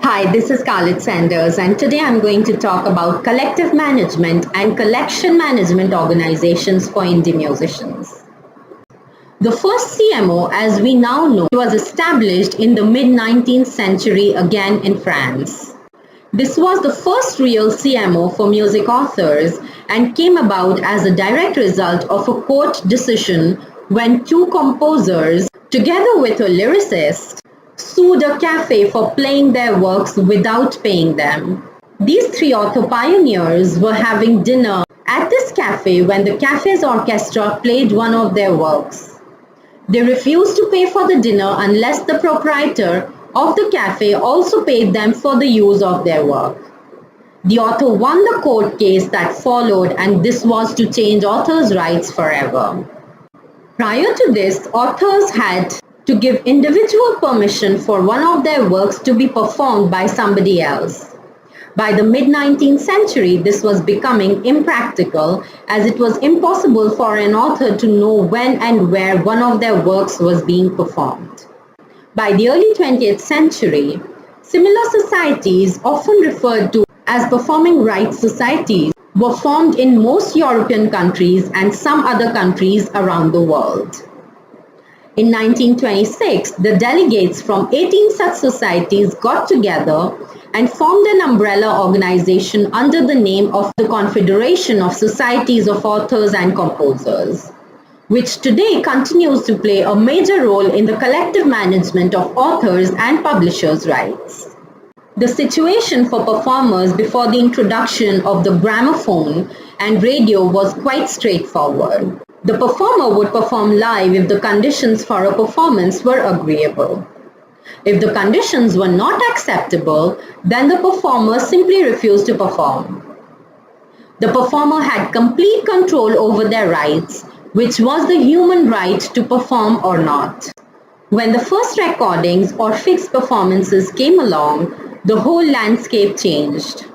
Hi, this is Khalid Sanders, and today I'm going to talk about collective management and collection management organizations for indie musicians. The first CMO, as we now know, was established in the mid-19th century again in France. This was the first real CMO for music authors and came about as a direct result of a court decision when two composers, together with a lyricist, sued a cafe for playing their works without paying them. These three author pioneers were having dinner at this cafe when the cafe's orchestra played one of their works. They refused to pay for the dinner unless the proprietor of the cafe also paid them for the use of their work. The author won the court case that followed, and this was to change authors' rights forever. Prior to this, authors had to give individual permission for one of their works to be performed by somebody else. By the mid-19th century, this was becoming impractical as it was impossible for an author to know when and where one of their works was being performed. By the early 20th century, similar societies, often referred to as performing rights societies, were formed in most European countries and some other countries around the world. In 1926, the delegates from 18 such societies got together and formed an umbrella organization under the name of the Confederation of Societies of Authors and Composers, which today continues to play a major role in the collective management of authors and publishers' rights. The situation for performers before the introduction of the gramophone and radio was quite straightforward. The performer would perform live if the conditions for a performance were agreeable. If the conditions were not acceptable, then the performer simply refused to perform. The performer had complete control over their rights, which was the human right to perform or not. When the first recordings or fixed performances came along, the whole landscape changed.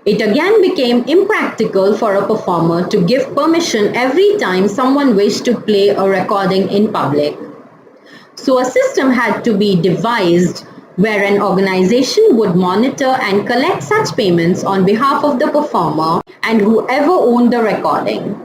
It again became impractical for a performer to give permission every time someone wished to play a recording in public. So a system had to be devised where an organization would monitor and collect such payments on behalf of the performer and whoever owned the recording.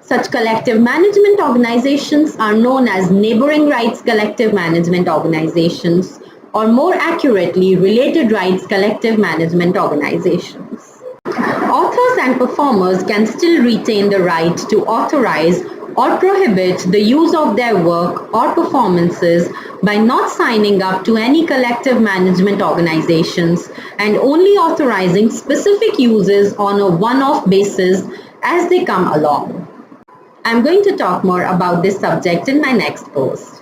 Such collective management organizations are known as neighboring rights collective management organizations, or more accurately, related rights collective management organizations. Authors and performers can still retain the right to authorize or prohibit the use of their work or performances by not signing up to any collective management organizations and only authorizing specific uses on a one-off basis as they come along. I'm going to talk more about this subject in my next post.